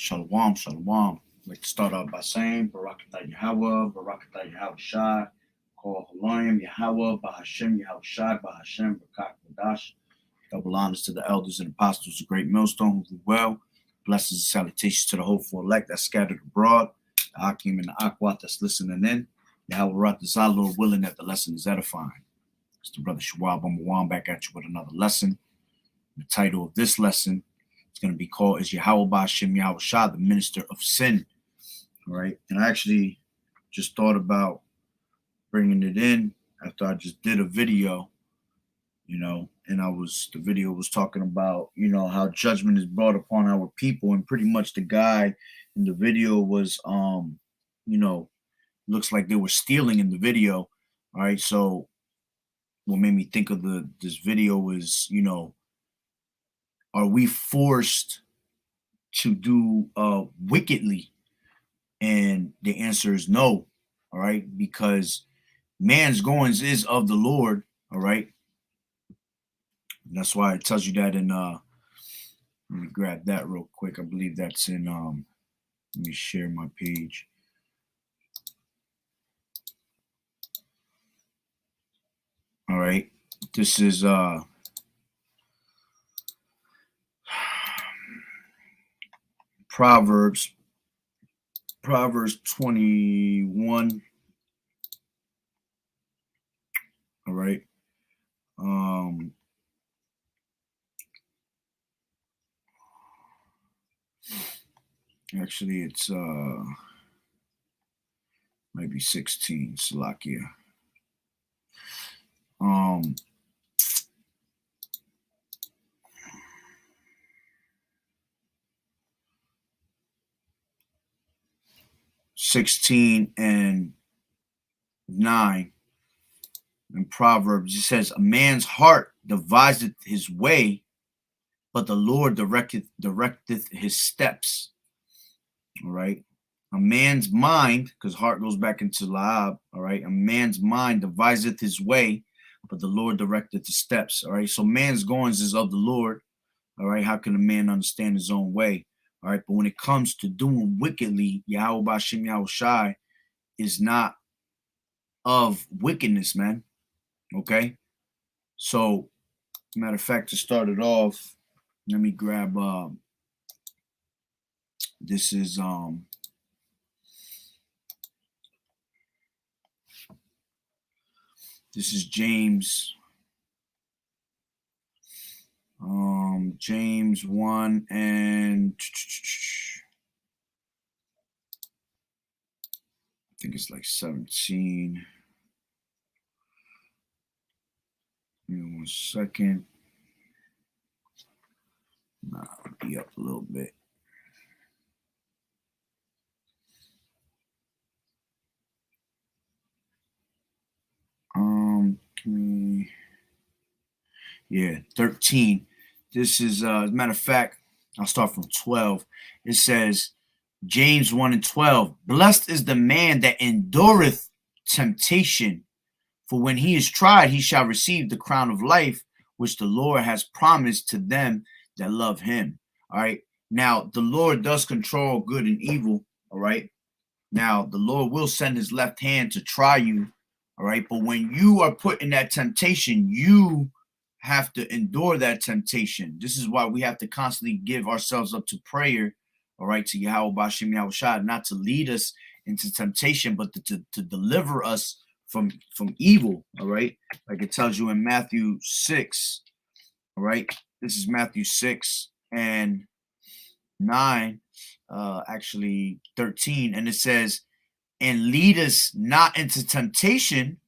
Shalom, shalom. I'd like to start off by saying Barakatah Yahawah, Barakatah Yahawashi, Call Halayim, Yahawah, Bahasham, Yahawashi, Bahasham, Barak Wadash. Double honors to the elders and apostles of Great Millstone who do well. Blessings and salutations to the hopeful elect that's scattered abroad, the Akim and the Akwat that's listening in. Yahawah Ratazah, Lord willing that the lesson is edifying. It's the brother Shawab Amawam back at you with another lesson. The title of this lesson is going to be called is Yahawah Bahasham Yahawashi, the Minister of Sin. All right. And I actually just thought about bringing it in after I just did a video, and the video was talking about, how judgment is brought upon our people. And pretty much the guy in the video was, looks like they were stealing in the video. All right. So what made me think of this video was, are we forced to do wickedly? And the answer is no. All right, because man's goings is of the Lord. All right, and that's why it tells you that in let me grab that real quick. I believe that's in let me share my page. All right, this is Proverbs 21. All right. Actually it's maybe 16, Salakia. 16 and 9 in Proverbs, it says, a man's heart deviseth his way, but the Lord directeth his steps. All right. A man's mind, because heart goes back into Laab, all right. A man's mind deviseth his way, but the Lord directeth his steps. All right. So man's goings is of the Lord. All right. How can a man understand his own way? All right. But when it comes to doing wickedly, Yahawah Bahasham Yahawashi is not of wickedness, man. Okay. So, matter of fact, to start it off, let me grab this is James. James 1 and I think it's like 17. Give me 1 second. Nah, I'll be up a little bit. Yeah, 13. This is as a matter of fact, I'll start from 12. It says, James 1 and 12, blessed is the man that endureth temptation, for when he is tried, he shall receive the crown of life, which the Lord has promised to them that love him. All right. Now, the Lord does control good and evil. All right. Now, the Lord will send his left hand to try you. All right. But when you are put in that temptation, you have to endure that temptation. This is why we have to constantly give ourselves up to prayer, all right, to Yahawah Bahasham Yahawashi, not to lead us into temptation, but to deliver us from evil, all right? Like it tells you in Matthew 6, all right? This is Matthew 6 and 9, actually 13, and it says, and lead us not into temptation,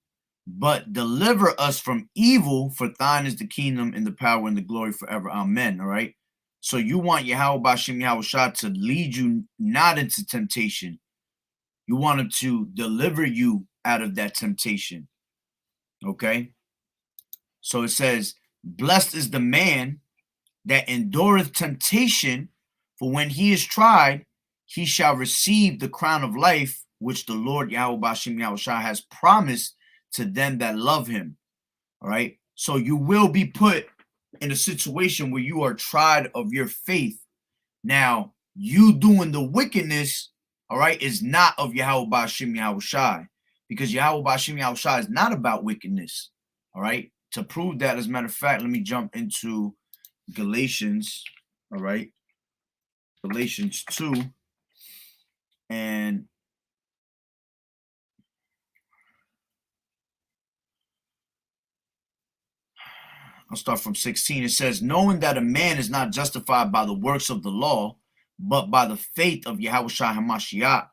but deliver us from evil, for thine is the kingdom and the power and the glory forever. Amen. All right. So you want Yahawah Bahasham Yahawashi to lead you not into temptation. You want him to deliver you out of that temptation. Okay. So it says, blessed is the man that endureth temptation, for when he is tried, he shall receive the crown of life, which the Lord Yahawah Bahasham Yahawashi has promised to them that love him. All right. So you will be put in a situation where you are tried of your faith. Now, you doing the wickedness, all right, is not of Yahawah Bahasham Yahawashi, because Yahawah Bahasham Yahawashi is not about wickedness, all right. To prove that, as a matter of fact, let me jump into Galatians, all right, Galatians 2, and I'll start from 16. It says, knowing that a man is not justified by the works of the law, but by the faith of Yahawashi HaMashiach,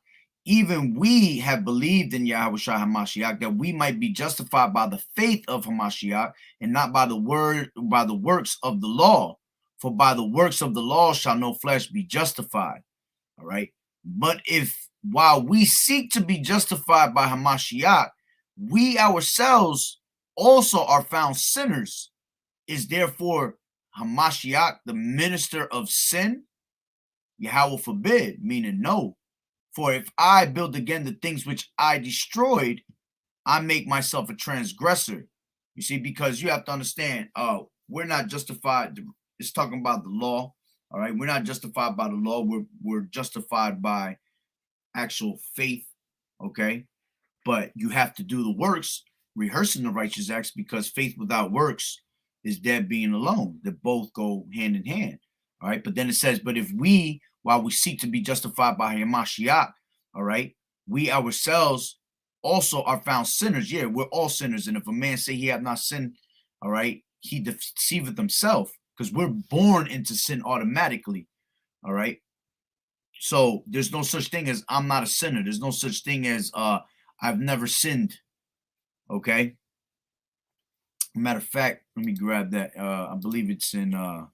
even we have believed in Yahawashi HaMashiach, that we might be justified by the faith of Hamashiach, and not by the works of the law. For by the works of the law shall no flesh be justified. All right. But if while we seek to be justified by Hamashiach, we ourselves also are found sinners, is therefore Hamashiach the minister of sin? Yahawah forbid, meaning no. For if I build again the things which I destroyed, I make myself a transgressor. You see, because you have to understand, we're not justified. It's talking about the law. All right, we're not justified by the law. We're justified by actual faith. Okay, but you have to do the works, rehearsing the righteous acts, because faith without works is dead being alone. They both go hand in hand. All right, but then it says, but if we, while we seek to be justified by Hamashiach, all right, we ourselves also are found sinners. Yeah, we're all sinners. And if a man say he have not sinned, all right, he deceiveth himself, because we're born into sin automatically. All right. So there's no such thing as I'm not a sinner. There's no such thing as I've never sinned. Okay. Matter of fact, let me grab that. I believe it's in I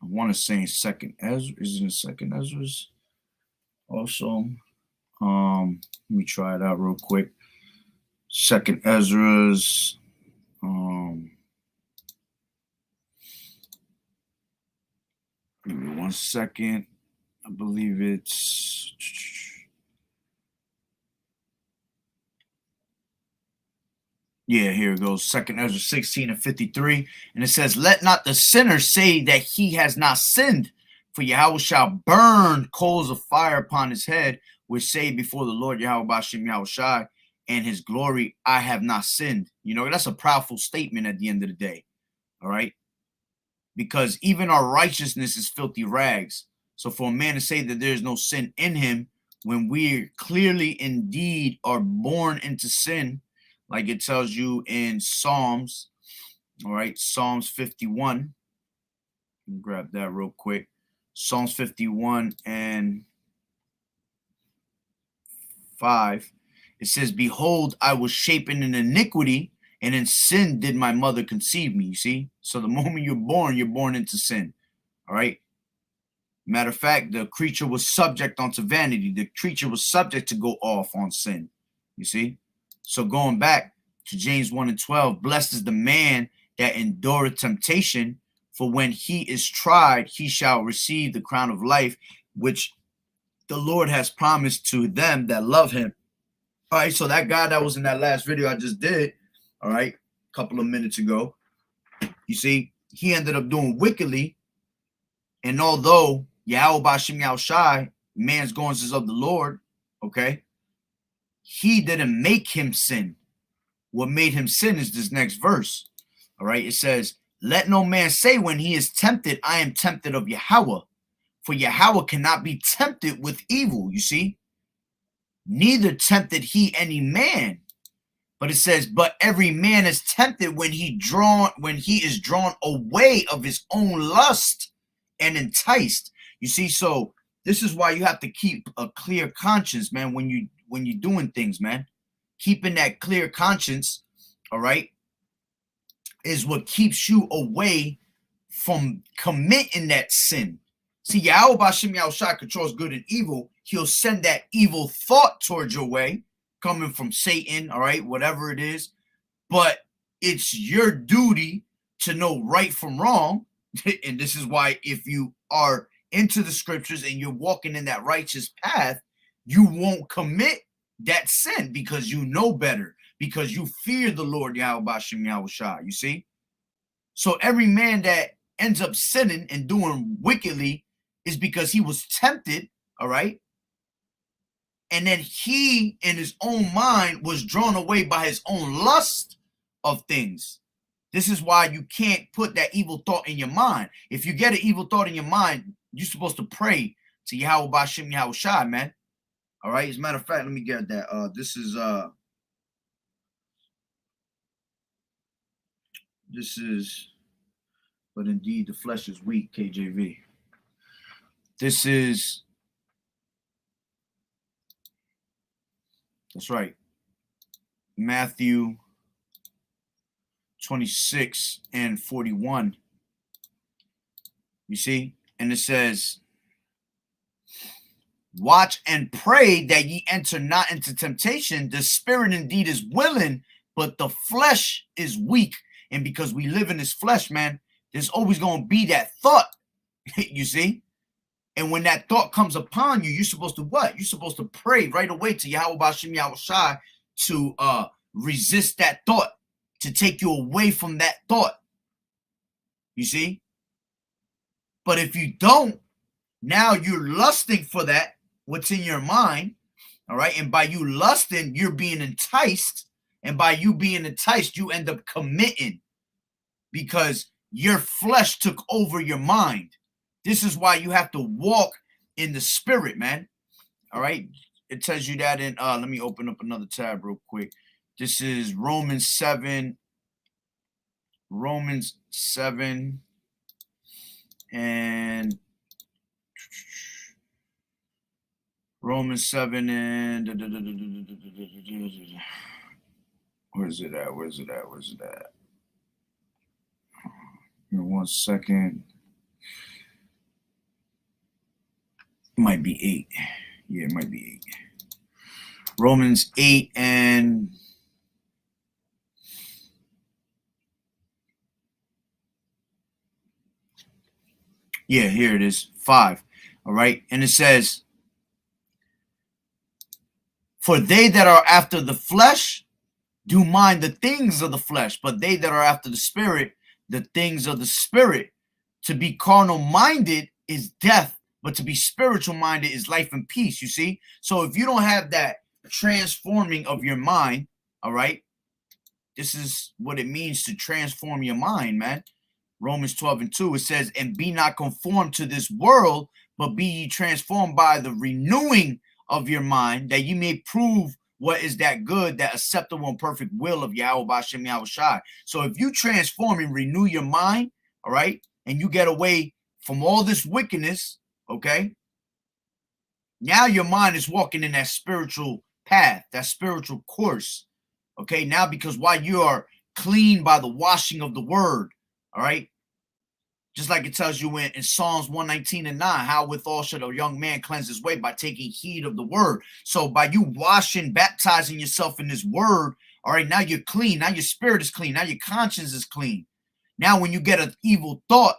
want to say in second Ezra. Is it in second Ezra's also? Let me try it out real quick. Second Ezra's give me 1 second. I believe it's yeah, here it goes. Second Ezra 16 and 53. And it says, let not the sinner say that he has not sinned, for Yahweh shall burn coals of fire upon his head, which say before the Lord Yahweh Bahasham Yahawashi and his glory, I have not sinned. You know, that's a proudful statement at the end of the day. All right. Because even our righteousness is filthy rags. So for a man to say that there's no sin in him, when we clearly indeed are born into sin, like it tells you in Psalms, all right, Psalms 51. Grab that real quick. Psalms 51 and 5. It says, behold, I was shapen in iniquity, and in sin did my mother conceive me. You see? So the moment you're born into sin. All right. Matter of fact, the creature was subject unto vanity. The creature was subject to go off on sin. You see? So going back to James 1 and 12, blessed is the man that endureth temptation, for when he is tried, he shall receive the crown of life, which the Lord has promised to them that love him. All right, so that guy that was in that last video I just did, all right, a couple of minutes ago, you see, he ended up doing wickedly. And although Yahawah Bahasham Yahawashi, man's goings is of the Lord, okay, he didn't make him sin. What made him sin is this next verse. All right, it says, let no man say when he is tempted, I am tempted of Yahawah, for Yahawah cannot be tempted with evil. You see, neither tempted he any man. But it says, but every man is tempted when he is drawn away of his own lust and enticed. You see, so this is why you have to keep a clear conscience, man, when you're doing things, man. Keeping that clear conscience, all right, is what keeps you away from committing that sin. See, Yahawah Bahasham Yahawashi controls good and evil. He'll send that evil thought towards your way, coming from Satan, all right, whatever it is. But it's your duty to know right from wrong. And this is why if you are into the scriptures and you're walking in that righteous path, you won't commit that sin because you know better. because you fear the Lord Bahasham Yahawashi. You see? So every man that ends up sinning and doing wickedly is because he was tempted, all right? And then he, in his own mind, was drawn away by his own lust of things. This is why you can't put that evil thought in your mind. If you get an evil thought in your mind, you're supposed to pray to Yahawah Bahasham Yahawashi, man. All right. As a matter of fact, let me get that. This is, but indeed the flesh is weak, KJV. This is, that's right, Matthew 26 and 41. You see? And it says, watch and pray that ye enter not into temptation. The spirit indeed is willing, but the flesh is weak. And because we live in this flesh, man, there's always going to be that thought, you see? And when that thought comes upon you, you're supposed to what? You're supposed to pray right away to Yahawah Bahasham Yahawashi to resist that thought, to take you away from that thought. You see? But if you don't, now you're lusting for that, what's in your mind, all right? And by you lusting, you're being enticed. And by you being enticed, you end up committing because your flesh took over your mind. This is why you have to walk in the spirit, man. All right? It tells you that in, let me open up another tab real quick. This is Romans 7 and Romans 7 and where's it at? Give me 1 second. It might be 8. Yeah, it might be 8. Romans 8 and yeah, here it is, 5. All right. And it says, for they that are after the flesh do mind the things of the flesh, but they that are after the spirit, the things of the spirit. To be carnal minded is death, but to be spiritual minded is life and peace, you see? So if you don't have that transforming of your mind, all right, this is what it means to transform your mind, man. Romans 12 and 2, it says, and be not conformed to this world, but be ye transformed by the renewing of your mind, that you may prove what is that good, that acceptable and perfect will of Yahawah Bahasham Yahawashi. So if you transform and renew your mind, all right, and you get away from all this wickedness, okay, now your mind is walking in that spiritual path, that spiritual course, okay, now because while you are clean by the washing of the word, all right, just like it tells you in Psalms 119 and 9, how withal should a young man cleanse his way? By taking heed of the word. So by you washing, baptizing yourself in this word, all right, now you're clean. Now your spirit is clean. Now your conscience is clean. Now when you get an evil thought,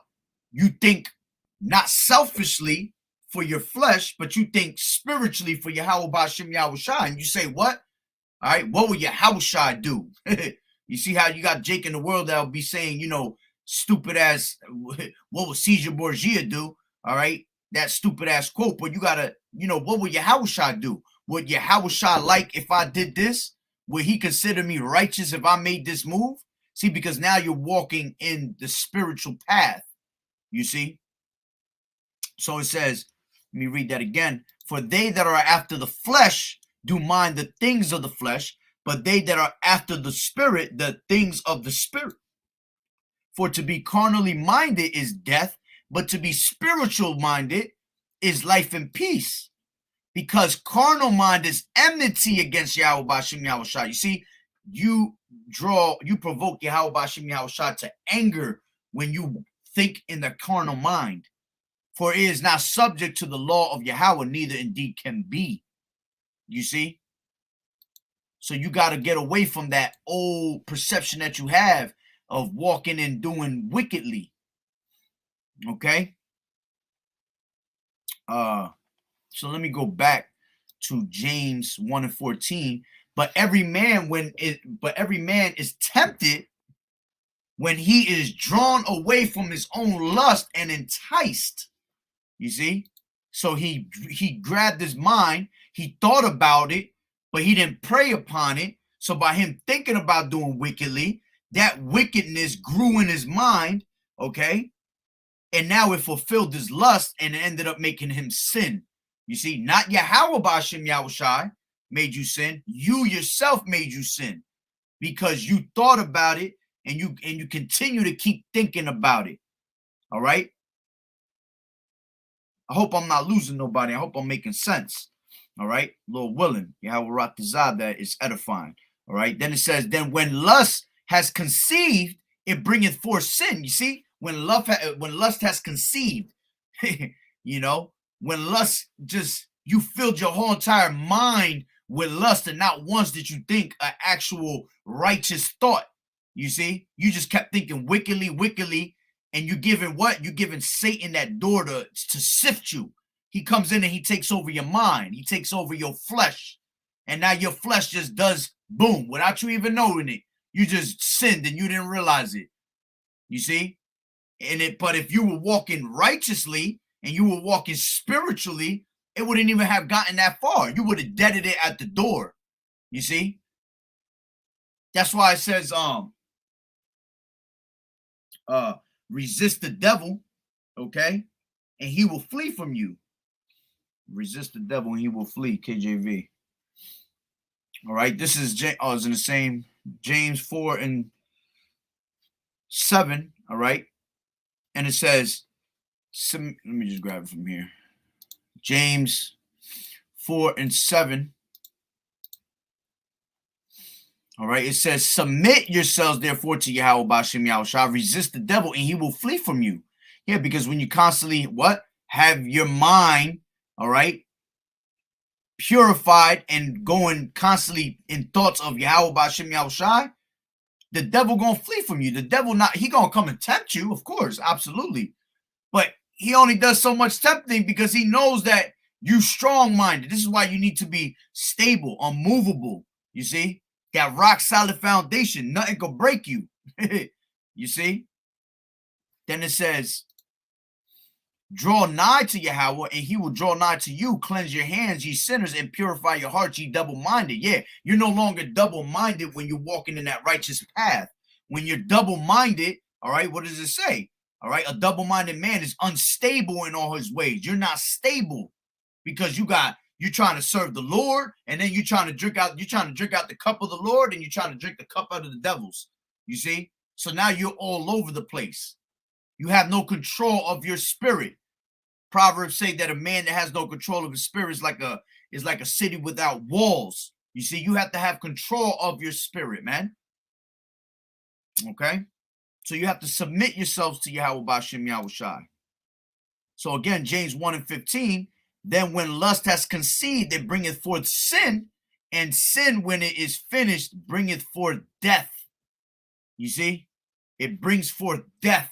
you think not selfishly for your flesh, but you think spiritually for Yahawah Bahasham Yahawashi. And you say, what? All right, what will Yahawashi do? You see how you got Jake in the world that'll be saying, you know, stupid ass, what would Caesar Borgia do? All right, that stupid ass quote. But you gotta, you know, what would Yahawashi do? Would Yahawashi like if I did this? Would he consider me righteous if I made this move? See, because now you're walking in the spiritual path, you see? So it says, let me read that again. For they that are after the flesh do mind the things of the flesh, but they that are after the spirit, the things of the spirit. For to be carnally minded is death, but to be spiritual minded is life and peace. Because carnal mind is enmity against Yahawah Bahasham Yahawashi. You see, you provoke Yahawah Bahasham Yahawashi to anger when you think in the carnal mind. For it is not subject to the law of Yahawah, neither indeed can be. You see? So you got to get away from that old perception that you have of walking and doing wickedly. Okay? So let me go back to James 1 and 14. But every man is tempted when he is drawn away from his own lust and enticed. You see? So he grabbed his mind, he thought about it, but he didn't pray upon it. So by him thinking about doing wickedly, that wickedness grew in his mind, okay? And now it fulfilled his lust and it ended up making him sin. You see, not Yahawah Bahasham Yahawashi made you sin. You yourself made you sin because you thought about it and you continue to keep thinking about it. All right. I hope I'm not losing nobody. I hope I'm making sense. All right. Lord willing, Yahawah that is edifying. All right. Then it says, then when lust has conceived, it bringeth forth sin. You see, when lust has conceived, you know, when lust just, you filled your whole entire mind with lust and not once did you think an actual righteous thought. You see, you just kept thinking wickedly, and you're giving what? You're giving Satan that door to sift you. He comes in and he takes over your mind. He takes over your flesh. And now your flesh just does boom without you even knowing it. You just sinned and you didn't realize it. You see? But if you were walking righteously and you were walking spiritually, it wouldn't even have gotten that far. You would have deaded it at the door. You see? That's why it says, resist the devil, okay? And he will flee from you. Resist the devil and he will flee, KJV. All right, this is it's in the same James 4 and 7, all right? And it says, let me just grab it from here. James 4 and 7. All right, it says, submit yourselves, therefore, to Yahawah Bahasham Yahawashi. Resist the devil, and he will flee from you. Yeah, because when you constantly, have your mind, all right, purified and going constantly in thoughts of Yahawah Bahasham Yahawashi, the devil gonna flee from you. The devil he gonna come and tempt you, of course, absolutely. But he only does so much tempting because he knows that you strong-minded. This is why you need to be stable, unmovable, you see? That rock solid foundation, nothing could break you. You see? Then it says, draw nigh to Yahawah, and he will draw nigh to you. Cleanse your hands, ye sinners, and purify your hearts, ye double-minded. Yeah, you're no longer double-minded when you're walking in that righteous path. When you're double-minded, all right, what does it say? All right, a double-minded man is unstable in all his ways. You're not stable because you're trying to serve the Lord, and then you're trying to drink out the cup of the Lord, and you're trying to drink the cup out of the devil's. You see? So now you're all over the place. You have no control of your spirit. Proverbs say that a man that has no control of his spirit is like a city without walls. You see, you have to have control of your spirit, man. Okay? So you have to submit yourselves to Yahawah Bahasham Yahawashi. So again, James 1 and 15, then when lust has conceived, it bringeth forth sin, and sin, when it is finished, bringeth forth death. You see? It brings forth death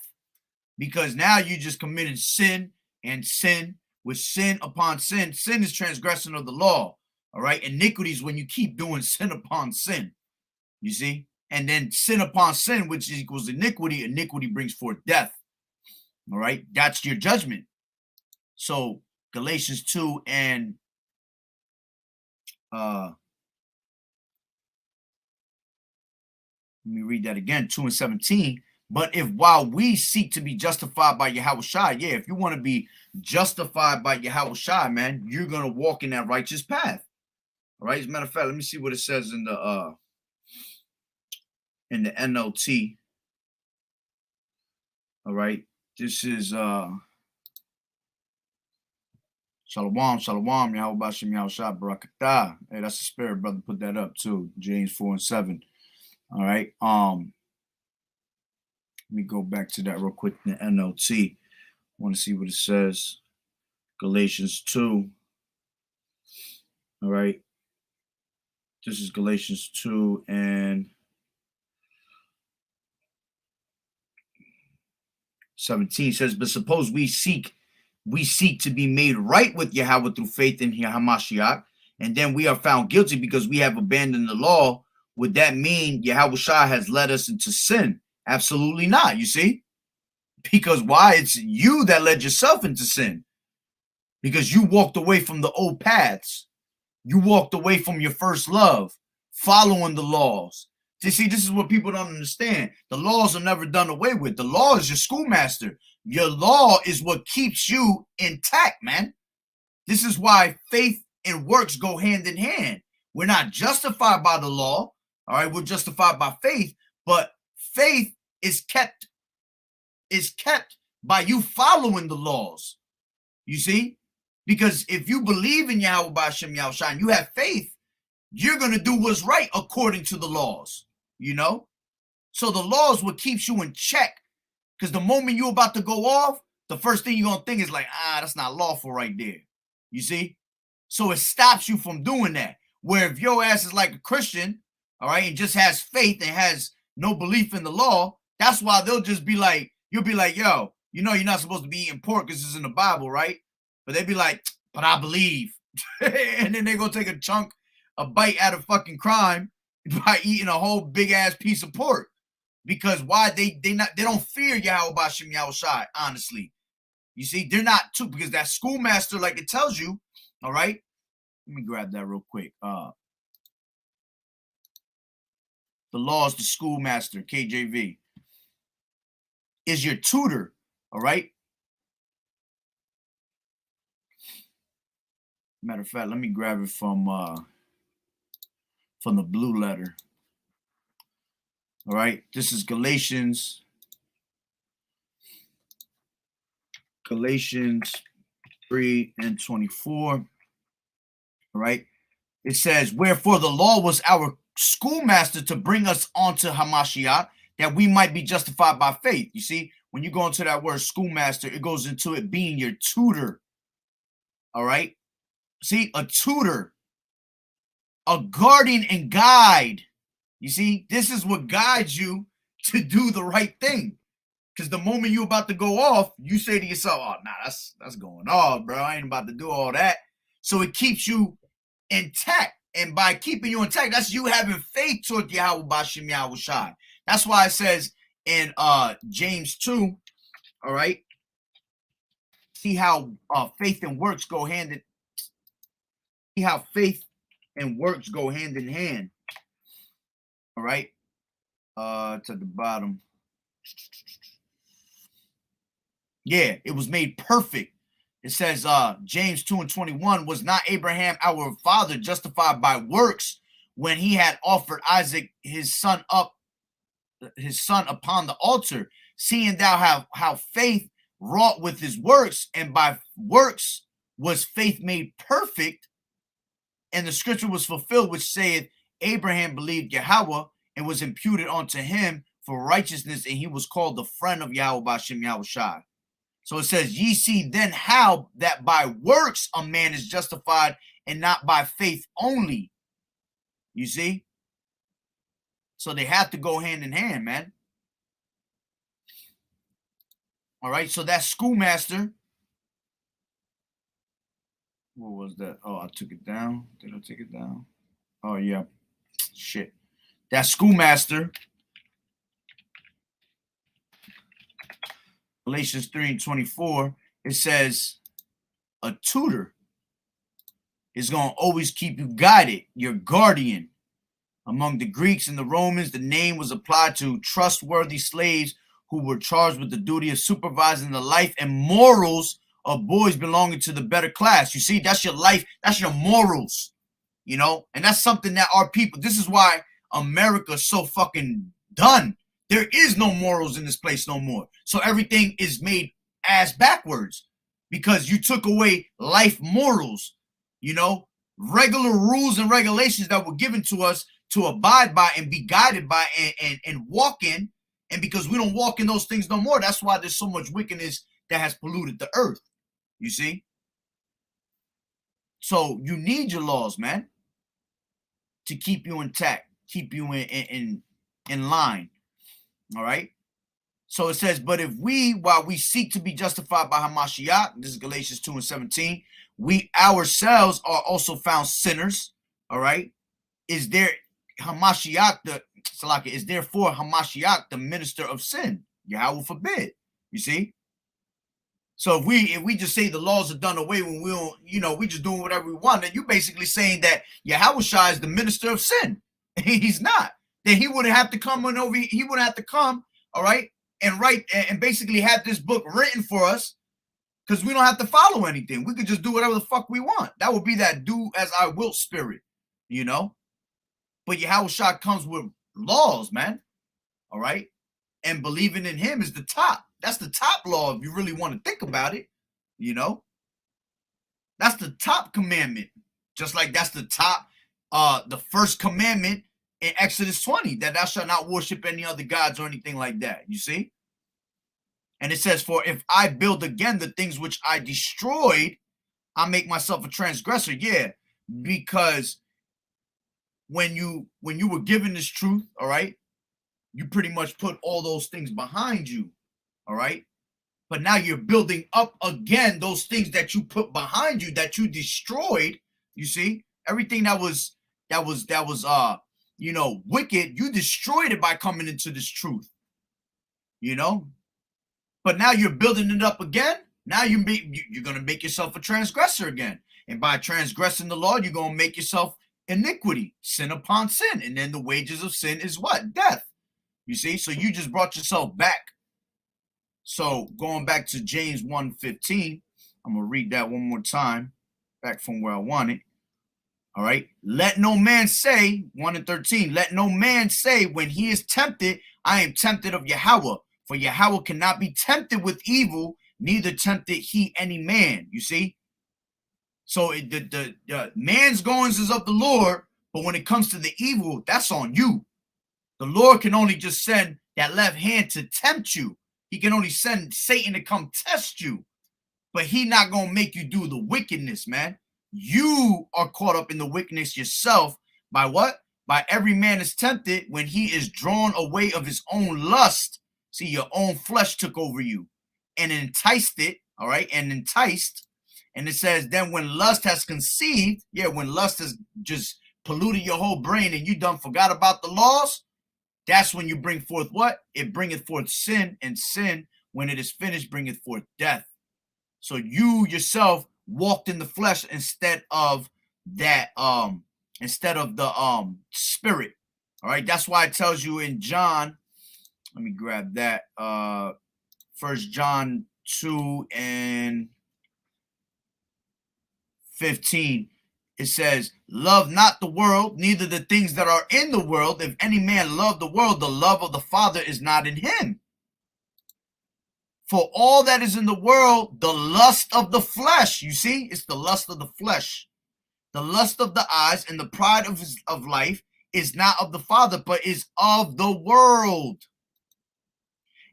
because now you just committed sin and sin with sin upon sin. Sin is transgression of the law, all right? Iniquity is when you keep doing sin upon sin, you see? And then sin upon sin, which equals iniquity. Iniquity brings forth death, all right? That's your judgment. So Galatians 2 and let me read that again, 2 and 17. But if while we seek to be justified by Yahawashi, yeah, if you want to be justified by Yahawashi, man, you're going to walk in that righteous path. All right. As a matter of fact, let me see what it says in the NLT. All right. This is Shalom, Yahawah Bahasham Yahawashi, Barakatah. Hey, that's the spirit, brother. Put that up too. James 4 and 7. All right. Let me go back to that real quick in the NLT. I want to see what it says. Galatians 2. All right. This is Galatians 2 and 17. It says, but suppose we seek to be made right with Yahawah through faith in Hamashiach, and then we are found guilty because we have abandoned the law, would that mean Yahawashi has led us into sin? Absolutely not, you see? Because why? It's you that led yourself into sin. Because you walked away from the old paths. You walked away from your first love, following the laws. You see, this is what people don't understand. The laws are never done away with. The law is your schoolmaster. Your law is what keeps you intact, man. This is why faith and works go hand in hand. We're not justified by the law, all right? We're justified by faith, but faith is kept by you following the laws. You see? Because if you believe in Yahawah, Bahasham, Yahawashi, and you have faith, you're going to do what's right according to the laws, you know? So the laws what keeps you in check. Because the moment you're about to go off, the first thing you're going to think is like, that's not lawful right there. You see? So it stops you from doing that. Where if your ass is like a Christian, all right, and just has faith and has no belief in the law, that's why they'll just be like, you'll be like, yo, you know you're not supposed to be eating pork because it's in the Bible, right? But they'd be like, but I believe. And then they're going to take a bite out of fucking crime by eating a whole big ass piece of pork. Because why? They don't fear Yahawah, Bahasham, Yahawashi, honestly. You see, they're not too, because that schoolmaster, like it tells you, all right? Let me grab that real quick. The law is the schoolmaster, KJV, is your tutor, all right? Matter of fact, let me grab it from the blue letter. All right, this is Galatians 3:24. All right, it says, wherefore the law was our schoolmaster to bring us onto Hamashiach, that we might be justified by faith. You see, when you go into that word schoolmaster, it goes into it being your tutor. All right. See, a tutor, a guardian and guide. You see, this is what guides you to do the right thing. Because the moment you're about to go off, you say to yourself, oh, nah, that's going off, bro. I ain't about to do all that. So it keeps you intact. And by keeping you intact, that's you having faith toward Yahawah, Bahasham, Yahawashi. That's why it says in James 2, all right, see how faith and works go hand in hand. All right. It's at the bottom. Yeah, it was made perfect. It says James 2:21, was not Abraham our father justified by works when he had offered Isaac his son upon the altar, seeing thou how faith wrought with his works, and by works was faith made perfect. And the scripture was fulfilled, which saith, Abraham believed Yahawah, and was imputed unto him for righteousness, and he was called the friend of Yahawah, Bahasham, Yahawashi. So it says, ye see then how that by works a man is justified, and not by faith only. You see? So they have to go hand in hand, man. All right, so that schoolmaster, what was that? Oh, I took it down. Did I take it down? Oh, yeah. Shit. That schoolmaster, Galatians 3:24, it says a tutor is going to always keep you guided, your guardian. Among the Greeks and the Romans, the name was applied to trustworthy slaves who were charged with the duty of supervising the life and morals of boys belonging to the better class. You see, that's your life, that's your morals, you know, and that's something that our people, this is why America's so fucking done. There is no morals in this place no more. So everything is made ass backwards because you took away life morals, you know, regular rules and regulations that were given to us to abide by and be guided by and walk in. And because we don't walk in those things no more, that's why there's so much wickedness that has polluted the earth. You see? So you need your laws, man, to keep you intact, keep you in line. All right. So it says, but if we, while we seek to be justified by Hamashiach, this is Galatians 2:17, we ourselves are also found sinners. All right. Is there Hamashiach the Salaka? Is therefore Hamashiach the minister of sin? Yahawah forbid. You see. So if we just say the laws are done away when we don't, we just doing whatever we want, then you're basically saying that Yahawashi is the minister of sin. He's not. Then he wouldn't have to come on over. He wouldn't have to come, all right, and write and basically have this book written for us, because we don't have to follow anything. We could just do whatever the fuck we want. That would be that do as I will spirit, But Yahawashi comes with laws, man. All right. And believing in him is the top. That's the top law if you really want to think about it. That's the top commandment. Just like that's the top, the first commandment in Exodus 20, that thou shalt not worship any other gods or anything like that. You see? And it says, for if I build again the things which I destroyed, I make myself a transgressor. Yeah, because when you were given this truth, all right, you pretty much put all those things behind you, all right? But now you're building up again those things that you put behind you, that you destroyed. You see, everything that was wicked, you destroyed it by coming into this truth. But now you're building it up again. Now you're gonna make yourself a transgressor again, and by transgressing the law, you're gonna make yourself iniquity, sin upon sin, and then the wages of sin is what? Death. You see, so you just brought yourself back. So going back to James 1:15, I'm gonna read that one more time, back from where I wanted. All right. Let no man say, 1:13, let no man say when he is tempted, I am tempted of Yahawah. For Yahawah cannot be tempted with evil, neither tempted he any man. You see? So the man's goings is of the Lord, but when it comes to the evil, that's on you. The Lord can only just send that left hand to tempt you. He can only send Satan to come test you. But he not going to make you do the wickedness, man. You are caught up in the wickedness yourself by what? By every man is tempted when he is drawn away of his own lust. See, your own flesh took over you and enticed it, all right? And enticed. And it says, then when lust has conceived, when lust has just polluted your whole brain and you done forgot about the laws, that's when you bring forth what? It bringeth forth sin, and sin, when it is finished, bringeth forth death. So you yourself walked in the flesh instead of that, instead of the spirit. All right, that's why it tells you in John, let me grab that, 1 John 2:15. It says, love not the world, neither the things that are in the world. If any man love the world, the love of the Father is not in him. For all that is in the world, the lust of the flesh, you see, it's the lust of the flesh, the lust of the eyes, and the pride of life is not of the Father, but is of the world.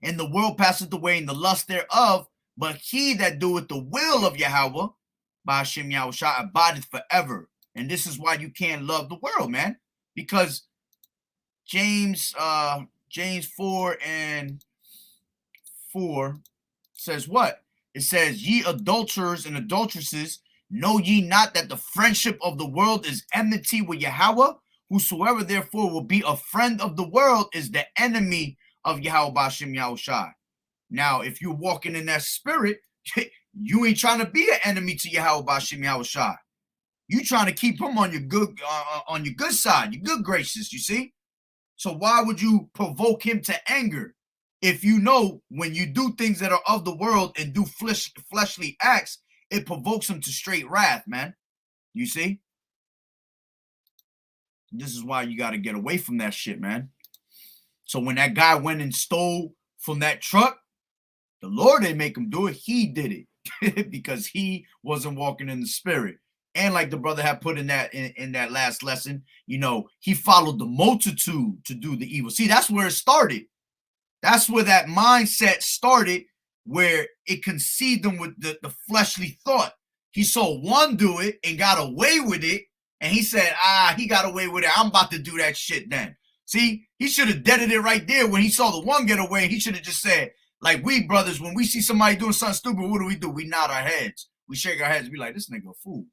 And the world passeth away, and the lust thereof, but he that doeth the will of Yahawah, Bahasham Yahawashi, abideth forever. And this is why you can't love the world, man. Because James 4:4 says what? It says, ye adulterers and adulteresses, know ye not that the friendship of the world is enmity with Yahawah? Whosoever therefore will be a friend of the world is the enemy of Yahawah Bahasham Yahawashi. Now, if you're walking in that spirit, you ain't trying to be an enemy to Yahawah Bahasham Yahawashi. You trying to keep him on your good side, your good graces, you see? So why would you provoke him to anger if you know when you do things that are of the world and do fleshly acts, it provokes him to straight wrath, man? You see? This is why you got to get away from that shit, man. So when that guy went and stole from that truck, the Lord didn't make him do it. He did it because he wasn't walking in the spirit. And like the brother had put in that last lesson, he followed the multitude to do the evil. See, that's where it started. That's where that mindset started, where it conceived him with the fleshly thought. He saw one do it and got away with it. And he said, he got away with it. I'm about to do that shit then. See, he should have deaded it right there when he saw the one get away. He should have just said, like we brothers, when we see somebody doing something stupid, what do? We nod our heads. We shake our heads and be like, this nigga a fool.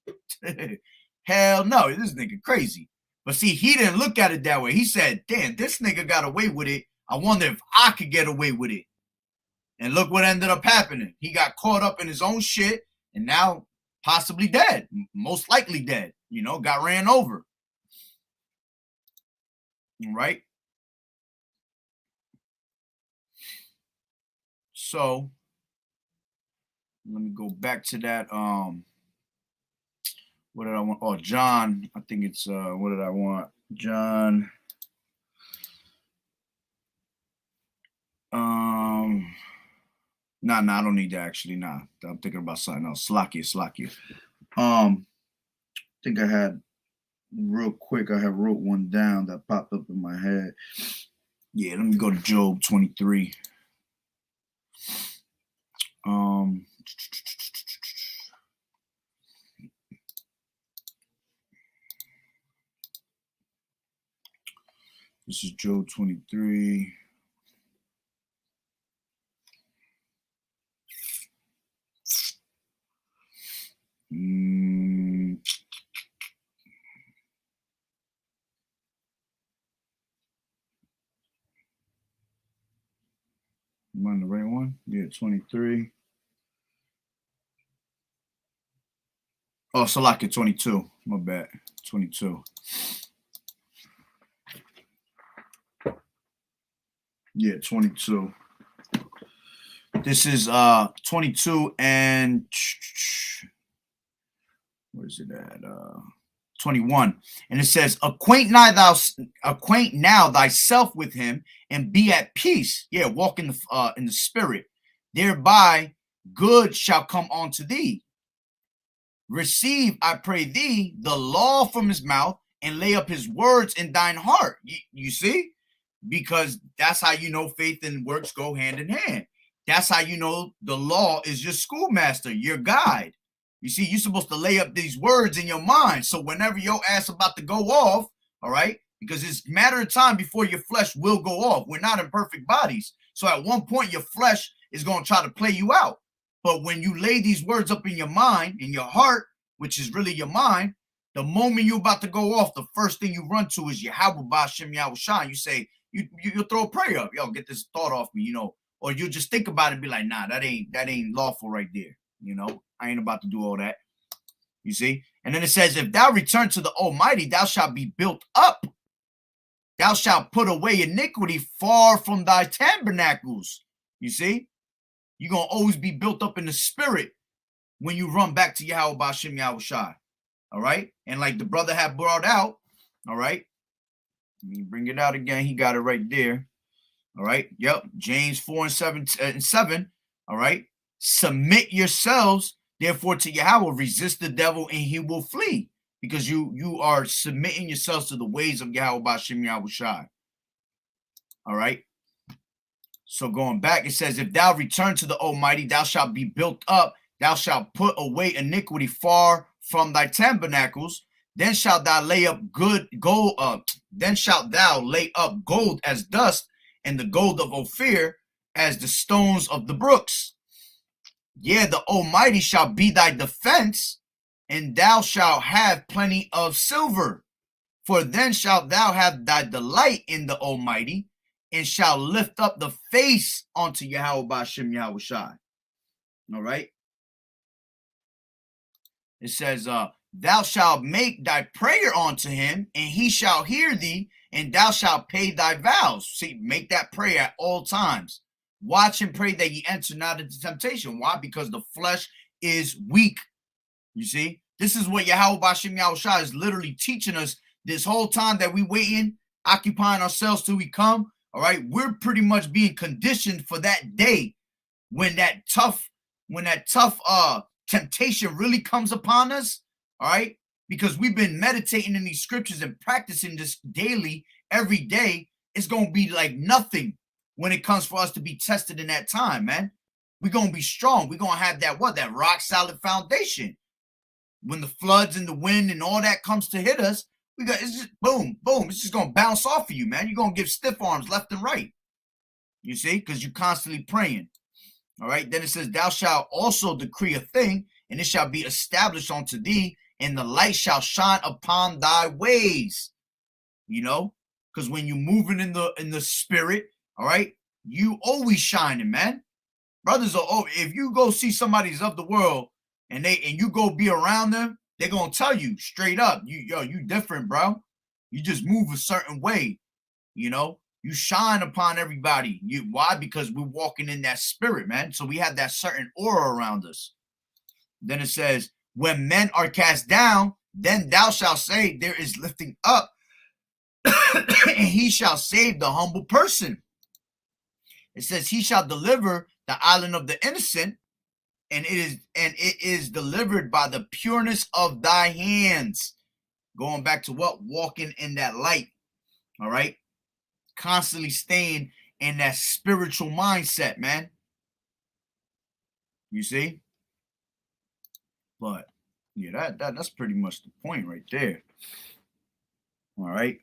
Hell no, this nigga crazy. But see, he didn't look at it that way. He said, damn, this nigga got away with it. I wonder if I could get away with it. And look what ended up happening. He got caught up in his own shit and now possibly dead. Most likely dead. You know, got ran over. Right? So let me go back to that. What did I want? Oh, John. I think it's what did I want? John. Nah, I don't need that actually. Nah. I'm thinking about something else. Slakia. I think I had real quick, I have wrote one down that popped up in my head. Yeah, let me go to Job 23. This is Job 23. Am I on the right one? Yeah, 23. Oh, Salaki 22. My bad. 22. Yeah, 22. This is 22 and where is it at? 21. And it says, acquaint now thyself with him and be at peace. Yeah, walk in the spirit. Thereby good shall come unto thee. Receive, I pray thee, the law from his mouth and lay up his words in thine heart. You see? Because that's how you know faith and works go hand in hand. That's how you know the law is your schoolmaster, your guide. You see, you're supposed to lay up these words in your mind. So whenever your ass about to go off, all right, because it's a matter of time before your flesh will go off. We're not in perfect bodies. So at one point, your flesh is going to try to play you out. But when you lay these words up in your mind, in your heart, which is really your mind, the moment you're about to go off, the first thing you run to is Yahawah, Bahasham, Yahawashi. You say, you throw a prayer up. Yo, get this thought off me, you know. Or you just think about it and be like, nah, that ain't lawful right there. You know, I ain't about to do all that. You see? And then it says, if thou return to the Almighty, thou shalt be built up. Thou shalt put away iniquity far from thy tabernacles. You see? You're going to always be built up in the spirit when you run back to Yahawah, Bahasham, Yahawashi. All right? And like the brother had brought out, all right? Let me bring it out again. He got it right there. All right? Yep. James 4 and 7. All right? Submit yourselves, therefore, to Yahawah. Resist the devil, and he will flee. Because you are submitting yourselves to the ways of Yahawah, Bahasham, Yahawashi. All right? So going back, it says, if thou return to the Almighty, thou shalt be built up. Thou shalt put away iniquity far from thy tabernacles. Then shalt thou lay up gold. Then shalt thou lay up gold as dust, and the gold of Ophir as the stones of the brooks. Yeah, the Almighty shall be thy defense, and thou shalt have plenty of silver. For then shalt thou have thy delight in the Almighty, and shall lift up the face unto Yahawah, Bahasham, Yahawashi. All right. It says, thou shalt make thy prayer unto him, and he shall hear thee, and thou shalt pay thy vows. See, make that prayer at all times. Watch and pray that ye enter not into temptation. Why? Because the flesh is weak. You see? This is what Yahawah, Bahasham, Yahawashi is literally teaching us this whole time that we waiting, occupying ourselves till we come. All right? We're pretty much being conditioned for that day when that tough temptation really comes upon us. All right? Because we've been meditating in these scriptures and practicing this daily, every day. It's going to be like nothing when it comes for us to be tested in that time, man. We're going to be strong. We're going to have that rock solid foundation. When the floods and the wind and all that comes to hit us, It's just boom, boom. It's just gonna bounce off of you, man. You're gonna give stiff arms left and right. You see, because you're constantly praying. All right. Then it says, thou shalt also decree a thing, and it shall be established unto thee, and the light shall shine upon thy ways. You know, because when you're moving in the spirit, all right, you always shining, man. Brothers are, oh, if you go see somebody's of the world and you go be around them, they're gonna tell you straight up, you different, bro. You just move a certain way, you know. You shine upon everybody. Why? Because we're walking in that spirit, man. So we have that certain aura around us. Then it says, when men are cast down, then thou shalt say, there is lifting up, and he shall save the humble person. It says, he shall deliver the island of the innocent, and it is delivered by the pureness of thy hands. Going back to what? Walking in that light. All right. Constantly staying in that spiritual mindset, man. You see? But yeah, that's pretty much the point right there. All right.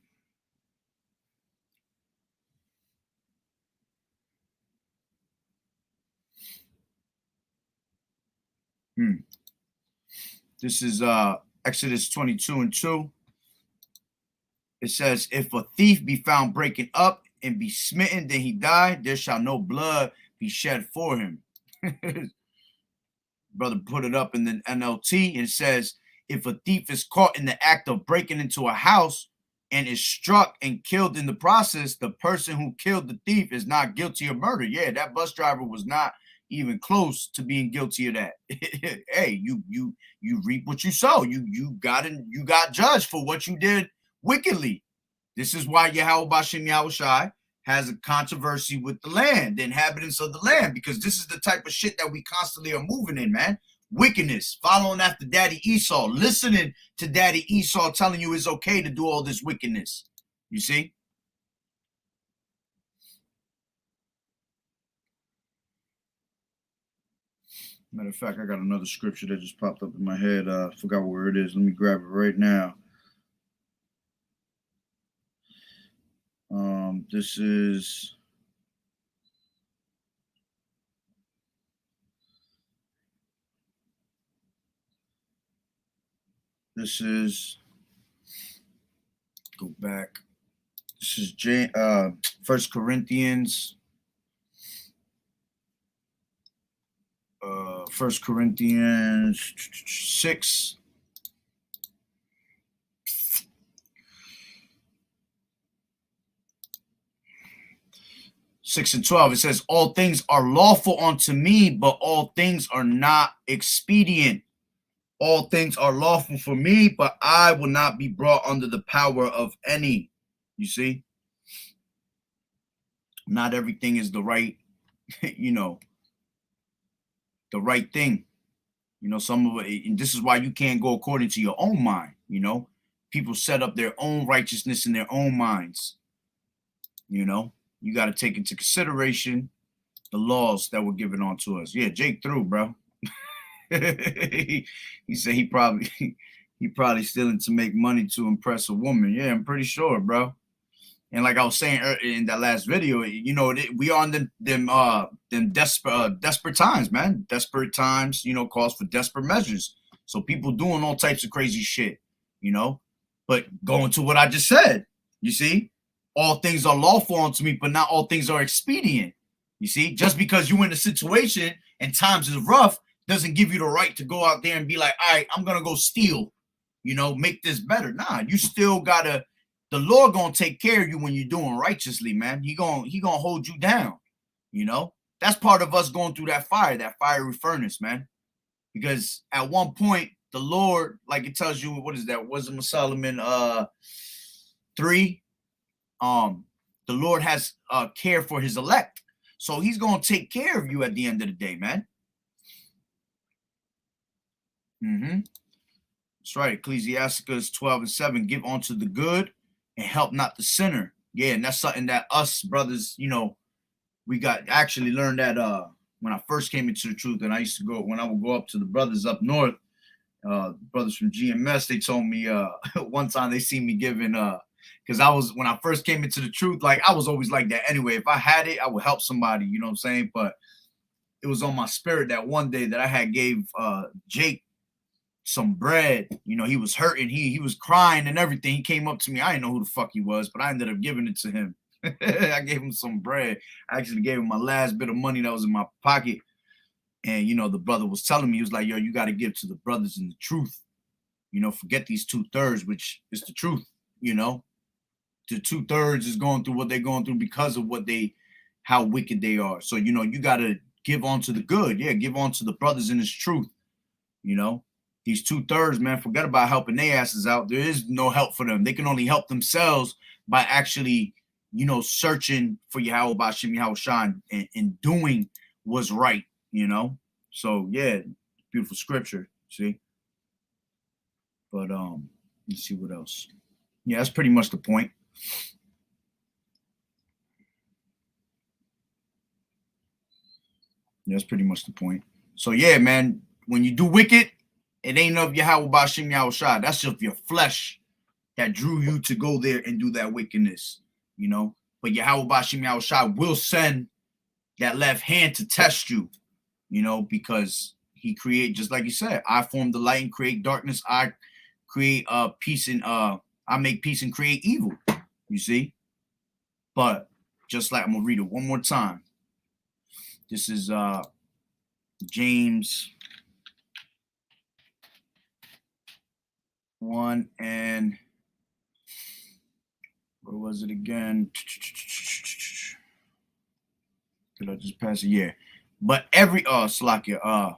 This is Exodus 22:2. It says, if a thief be found breaking up and be smitten, then he die, there shall no blood be shed for him. Brother put it up in the NLT. It says, if a thief is caught in the act of breaking into a house and is struck and killed in the process, the person who killed the thief is not guilty of murder. Yeah, that bus driver was not even close to being guilty of that. Hey, you reap what you sow. You got judged for what you did wickedly. This is why Bahasham Yahawashi has a controversy with the land, the inhabitants of the land, because this is the type of shit that we constantly are moving in, man. Wickedness, following after Daddy Esau, listening to Daddy Esau telling you it's okay to do all this wickedness. You see? Matter of fact, I got another scripture that just popped up in my head. I forgot where it is. Let me grab it right now. This is go back. This is 1 Corinthians. 1 Corinthians 6. 6 and 12, it says, all things are lawful unto me, but all things are not expedient. All things are lawful for me, but I will not be brought under the power of any. You see? Not everything is the right, the right thing. Some of it, and this is why you can't go according to your own mind. People set up their own righteousness in their own minds. You got to take into consideration the laws that were given onto us. Yeah, Jake threw, bro. He said he probably stealing to make money to impress a woman. Yeah, I'm pretty sure, bro. And like I was saying in that last video, we are on them desperate times, man. Desperate times, calls for desperate measures. So people doing all types of crazy shit, But going to what I just said, you see, all things are lawful unto me, but not all things are expedient. You see, just because you're in a situation and times is rough doesn't give you the right to go out there and be like, all right, I'm gonna go steal, make this better. Nah, you still gotta. The Lord gonna take care of you when you're doing righteously, man. He gonna hold you down. That's part of us going through that fiery furnace, man. Because at one point, the Lord, like it tells you, what is that? Wisdom of Solomon 3. The Lord has care for his elect. So he's going to take care of you at the end of the day, man. That's right. Ecclesiasticus 12:7, give unto the good and help not the sinner. Yeah, and that's something that us brothers, we actually learned that when I first came into the truth, and I used to go, when I would go up to the brothers up north, Brothers from GMS, they told me one time they seen me giving because I was, when I first came into the truth, like I was always like that anyway. If I had it, I would help somebody, you know what I'm saying? But it was on my spirit that one day that I had gave Jake some bread. You know, he was hurting, he was crying and everything. He came up to me. I didn't know who the fuck he was, but I ended up giving it to him. I gave him some bread. I actually gave him my last bit of money that was in my pocket. And, you know, the brother was telling me, he was like, yo, you got to give to the brothers in the truth. You know, forget these 2/3, which is the truth. You know, the 2/3 is going through what they're going through because of how wicked they are. So, you know, you got to give on to the good. Yeah, give on to the brothers in this truth. You know, these 2/3, man, forget about helping their asses out. There is no help for them. They can only help themselves by actually, you know, searching for Yahawah, Bahasham, Yahawashi, and doing what's right, you know? So, yeah, beautiful scripture, see? But let's see what else. Yeah, that's pretty much the point. Yeah, that's pretty much the point. So, yeah, man, when you do wicked, it ain't of Yahawah, Bahasham, Yahawashi. That's just your flesh that drew you to go there and do that wickedness, you know? But Yahawah, Bahasham, Yahawashi will send that left hand to test you, you know, because he create, just like you said, I form the light and create darkness. I create peace and I make peace and create evil, you see? But just like, I'm gonna read it one more time. This is James 1 and where was it again? Did I just pass it? Yeah. But Slakia,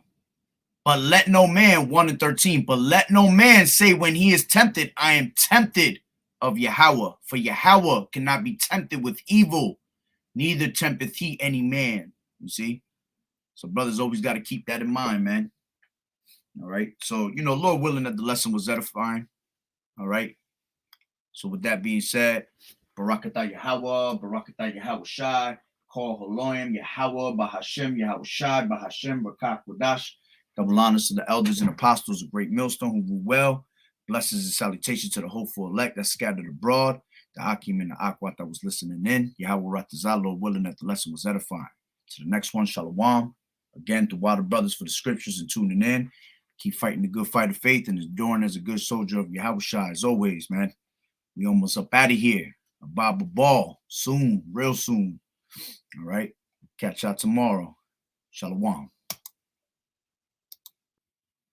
but let no man, 1 and 13, but let no man say when he is tempted, I am tempted of Yahawah. For Yahawah cannot be tempted with evil, neither tempteth he any man. You see? So brothers always got to keep that in mind, man. All right. So, you know, Lord willing that the lesson was edifying. All right. So with that being said, Barakatah Yahawah, Barakatah Yahawashi, Call Haloim, Yahawah, Bahasham, Yahawashi, Bahasham, Barak Wadash. Double honors to the elders and apostles of Great Millstone who rule well. Blessings and salutations to the hopeful elect that scattered abroad. The Akim and the Akwat that was listening in. Yahawah Ratazah, Lord willing that the lesson was edifying. To the next one, Shalom. Again, to Water Brothers for the scriptures and tuning in. Keep fighting the good fight of faith and enduring as a good soldier of Yahawashi as always, man. We almost up out of here. A Bible ball soon, real soon. All right. Catch y'all tomorrow. Shalom.